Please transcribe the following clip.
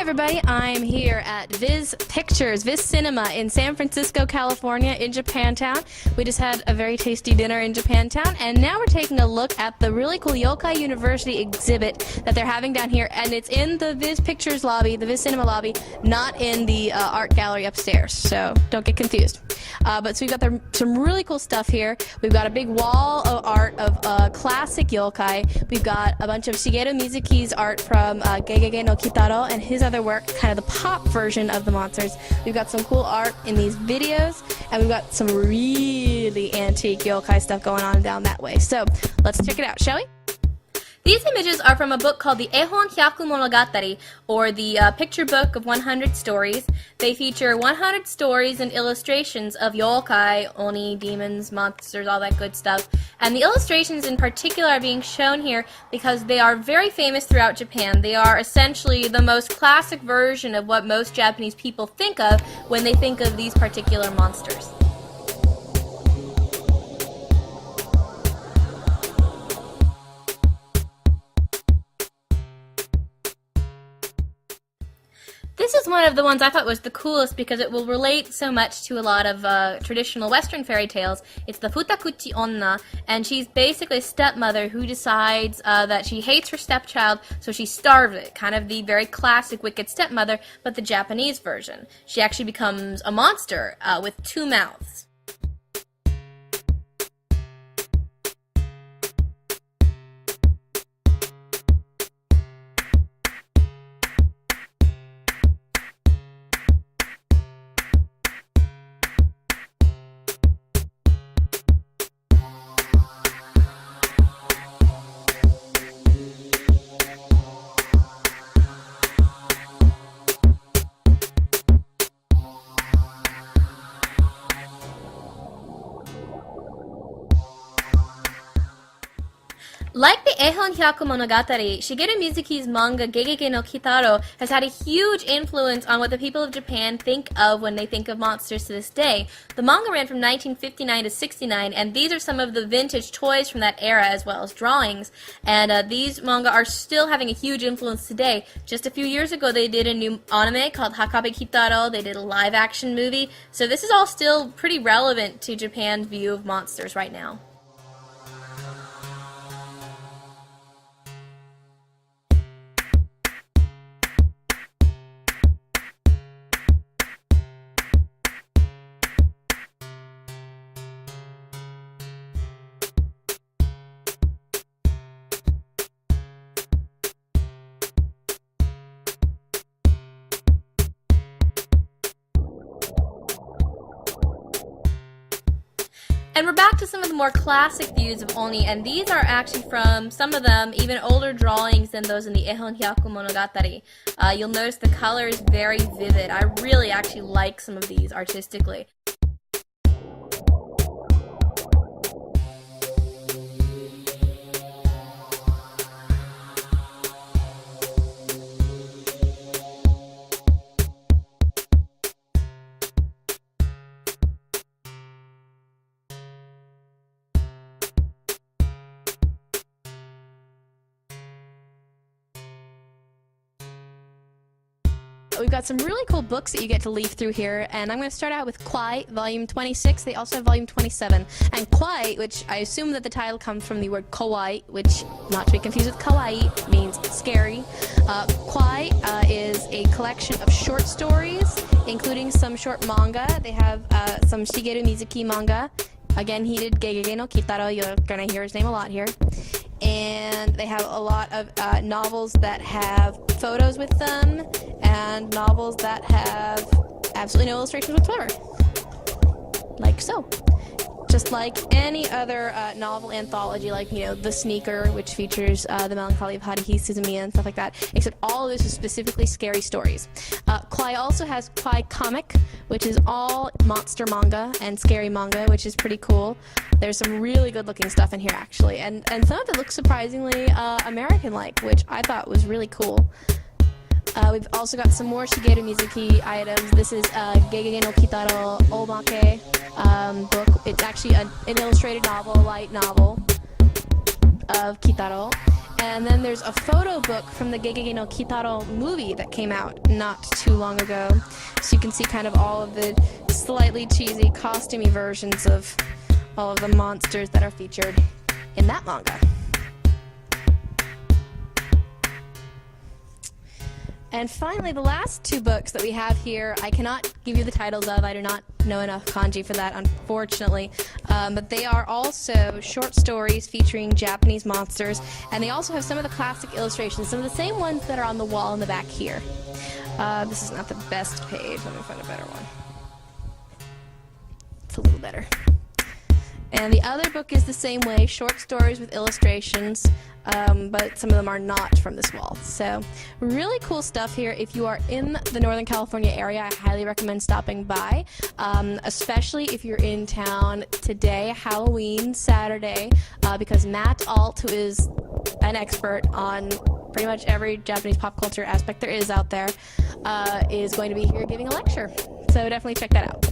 everybody, I'm here at Viz Pictures, Viz Cinema in San Francisco, California, in Japantown. We just had a very tasty dinner in Japantown, and now we're taking a look at the really cool Yokai University exhibit that they're having down here, and it's in the Viz Pictures lobby, the Viz Cinema lobby, not in the art gallery upstairs, so don't get confused. So we've got some really cool stuff here. We've got a big wall of art of classic yokai. We've got a bunch of Shigeru Mizuki's art from Gegege no Kitaro and his other work, kind of the pop version of the monsters. We've got some cool art in these videos, and we've got some really antique yokai stuff going on down that way. So let's check it out, shall we? These images are from a book called the Ehon Hyaku Monogatari, or the Picture Book of 100 Stories. They feature 100 stories and illustrations of yokai, oni, demons, monsters, all that good stuff. And the illustrations in particular are being shown here because they are very famous throughout Japan. They are essentially the most classic version of what most Japanese people think of when they think of these particular monsters. This is one of the ones I thought was the coolest because it will relate so much to a lot of traditional Western fairy tales. It's the Futakuchi Onna, and she's basically a stepmother who decides that she hates her stepchild, so she starves it. Kind of the very classic wicked stepmother, but the Japanese version. She actually becomes a monster with two mouths. Like the Ehon Hyaku Monogatari, Shigeru Mizuki's manga Gegege no Kitaro has had a huge influence on what the people of Japan think of when they think of monsters to this day. The manga ran from 1959 to 69, and these are some of the vintage toys from that era as well as drawings. And these manga are still having a huge influence today. Just a few years ago they did a new anime called Hakabe Kitaro, they did a live action movie, so this is all still pretty relevant to Japan's view of monsters right now. And we're back to some of the more classic views of Oni, and these are actually from, some of them, even older drawings than those in the Ehon Hyaku Monogatari. You'll notice the color is very vivid. I really actually like some of these artistically. We've got some really cool books that you get to leaf through here, and I'm going to start out with Kwai, volume 26. They also have volume 27. And Kwai, which I assume that the title comes from the word kawaii, which, not to be confused with kawaii, means scary. Kwai is a collection of short stories, including some short manga. They have some Shigeru Mizuki manga. Again, he did Gegege no Kitaro. You're going to hear his name a lot here. And they have a lot of novels that have photos with them, and novels that have absolutely no illustrations whatsoever. Like so. Just like any other novel anthology, like, you know, The Sneaker, which features The Melancholy of Haruhi Suzumiya and stuff like that, except all of this is specifically scary stories. Kwai also has Kwai Comic, which is all monster manga and scary manga, which is pretty cool. There's some really good looking stuff in here, actually, and some of it looks surprisingly American-like, which I thought was really cool. We've also got some more Shigeru Mizuki items. This is Gegege no Kitaro Omake book. It's actually an illustrated novel, a light novel of Kitaro. And then there's a photo book from the Gegege no Kitaro movie that came out not too long ago. So you can see kind of all of the slightly cheesy, costumey versions of all of the monsters that are featured in that manga. And finally, the last two books that we have here, I cannot give you the titles of. I do not know enough kanji for that, unfortunately. But they are also short stories featuring Japanese monsters, and they also have some of the classic illustrations, some of the same ones that are on the wall in the back here. This is not the best page. Let me find a better one. It's a little better. And the other book is the same way, short stories with illustrations, but some of them are not from this wall. So really cool stuff here. If you are in the Northern California area, I highly recommend stopping by, especially if you're in town today, Halloween, Saturday, because Matt Alt, who is an expert on pretty much every Japanese pop culture aspect there is out there, is going to be here giving a lecture. So definitely check that out.